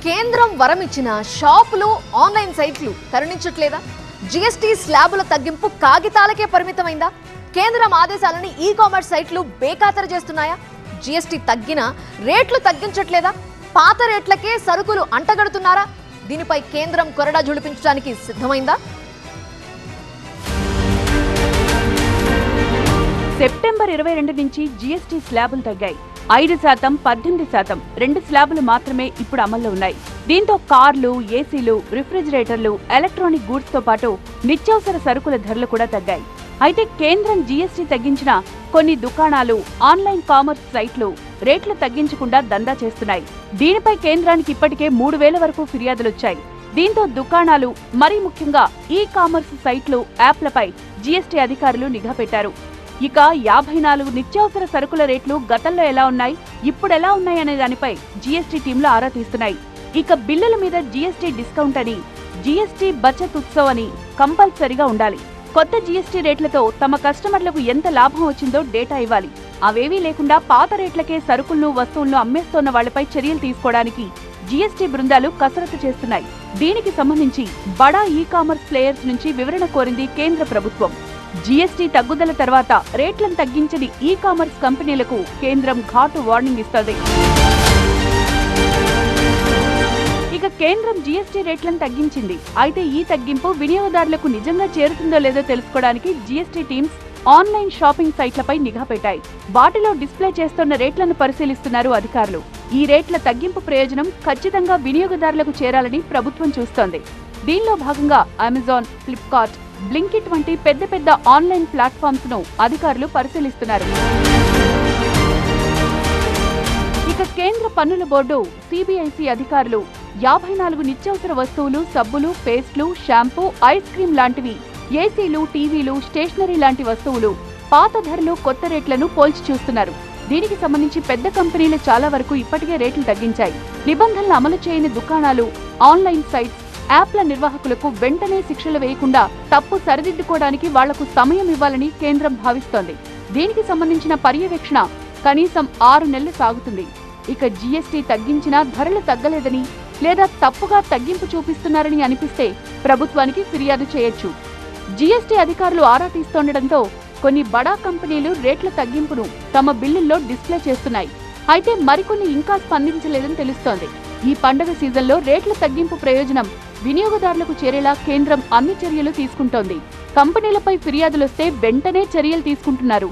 కేంద్రం వరమిచ్చిన షాపులు ఆన్లైన్ సైట్లు కరుణించట్లేదా? జీఎస్టీ స్లాబుల తగ్గింపు కాగితాలకే పరిమితమైందా? కేంద్రం ఆదేశాలని ఈ కామర్స్ సైట్లు బేఖాతరు చేస్తున్నాయా? జీఎస్టీ తగ్గినా రేట్లు తగ్గించట్లేదా? పాత రేట్లకే సరుకులు అంటగడుతున్నారా? దీనిపై కేంద్రం కొరడా జుడిపించడానికి సిద్ధమైందా? సెప్టెంబర్ 22 నుంచి జీఎస్టీ స్లాబులు తగ్గాయి. 5%, 18%, 2 స్లాబులు మాత్రమే ఇప్పుడు అమల్లో ఉన్నాయి. దీంతో కార్లు, ఏసీలు, రిఫ్రిజిరేటర్లు, ఎలక్ట్రానిక్ గూడ్స్ తో పాటు నిత్యావసర సరుకుల ధరలు కూడా తగ్గాయి. అయితే కేంద్రం జీఎస్టీ తగ్గించిన కొన్ని దుకాణాలు, ఆన్లైన్ కామర్స్ సైట్లు రేట్లు తగ్గించకుండా దందా చేస్తున్నాయి. దీనిపై కేంద్రానికి ఇప్పటికే 3000 వరకు ఫిర్యాదులొచ్చాయి. దీంతో దుకాణాలు, మరీ ముఖ్యంగా ఈ కామర్స్ సైట్లు, యాప్లపై జీఎస్టీ అధికారులు నిఘా పెట్టారు. ఇక 54 నిత్యావసర సరుకుల రేట్లు గతంలో ఎలా ఉన్నాయి, ఇప్పుడెలా ఉన్నాయనే దానిపై జీఎస్టీ టీంలు ఆరా తీస్తున్నాయి. ఇక బిల్లుల మీద జీఎస్టీ డిస్కౌంట్ అని, జీఎస్టీ బచత్ ఉత్సవ్ అని కంపల్సరీగా ఉండాలి. కొత్త జీఎస్టీ రేట్లతో తమ కస్టమర్లకు ఎంత లాభం వచ్చిందో డేటా ఇవ్వాలి. అవేవీ లేకుండా పాత రేట్లకే సరుకులను, వస్తువులను అమ్మేస్తోన్న వాళ్లపై చర్యలు తీసుకోవడానికి జీఎస్టీ బృందాలు కసరత్తు చేస్తున్నాయి. దీనికి సంబంధించి బడా ఈ కామర్స్ ప్లేయర్స్ నుంచి వివరణ కోరింది కేంద్ర ప్రభుత్వం. జీఎస్టీ తగ్గుదల తర్వాత రేట్లను తగ్గించని ఈ కామర్స్ కంపెనీలకు కేంద్రం ఘాటు వార్నింగ్ ఇస్తోంది. ఇక కేంద్రం జీఎస్టీ రేట్లను తగ్గించింది. అయితే ఈ తగ్గింపు వినియోగదారులకు నిజంగా చేరుతుందో లేదో తెలుసుకోవడానికి జీఎస్టీ టీమ్స్ ఆన్లైన్ షాపింగ్ సైట్లపై నిఘా పెట్టాయి. వాటిలో డిస్ప్లే చేస్తున్న రేట్లను పరిశీలిస్తున్నారు అధికారులు. ఈ రేట్ల తగ్గింపు ప్రయోజనం ఖచ్చితంగా వినియోగదారులకు చేరాలని ప్రభుత్వం చూస్తోంది. దీనిలో భాగంగా అమెజాన్, ఫ్లిప్కార్ట్, బ్లింకిట్ వంటి పెద్ద పెద్ద ఆన్లైన్ ప్లాట్ఫామ్స్ ను అధికారులు పరిశీలిస్తున్నారు. ఇక కేంద్ర పన్నుల బోర్డు, సిబిఐసి అధికారులు 54 నిత్యావసర వస్తువులు, సబ్బులు, పేస్ట్లు, షాంపూ, ఐస్ క్రీం లాంటివి, ఏసీలు, టీవీలు, స్టేషనరీ లాంటి వస్తువులు పాత ధరలు, కొత్త రేట్లను పోల్చి చూస్తున్నారు. దీనికి సంబంధించి పెద్ద కంపెనీలు చాలా వరకు ఇప్పటికే రేట్లు తగ్గించాయి. నిబంధనలు అమలు చేయని దుకాణాలు, ఆన్లైన్ సైట్స్, యాప్ల నిర్వాహకులకు వెంటనే శిక్షలు వేయకుండా తప్పు సరిదిద్దుకోవడానికి వాళ్లకు సమయం ఇవ్వాలని కేంద్రం భావిస్తోంది. దీనికి సంబంధించిన పర్యవేక్షణ కనీసం 6 నెలలు సాగుతుంది. ఇక జీఎస్టీ తగ్గించినా ధరలు తగ్గలేదని లేదా తప్పుగా తగ్గింపు చూపిస్తున్నారని అనిపిస్తే ప్రభుత్వానికి ఫిర్యాదు చేయొచ్చు. జీఎస్టీ అధికారులు ఆరా తీస్తుండటంతో కొన్ని బడా కంపెనీలు రేట్ల తగ్గింపును తమ బిల్లుల్లో డిస్ప్లే చేస్తున్నాయి. అయితే మరికొన్ని ఇంకా స్పందించలేదని తెలుస్తోంది. ఈ పండుగ సీజన్లో రేట్ల తగ్గింపు ప్రయోజనం వినియోగదారులకు చేరేలా కేంద్రం అన్ని చర్యలు తీసుకుంటోంది. కంపెనీలపై ఫిర్యాదులొస్తే వెంటనే చర్యలు తీసుకుంటున్నారు.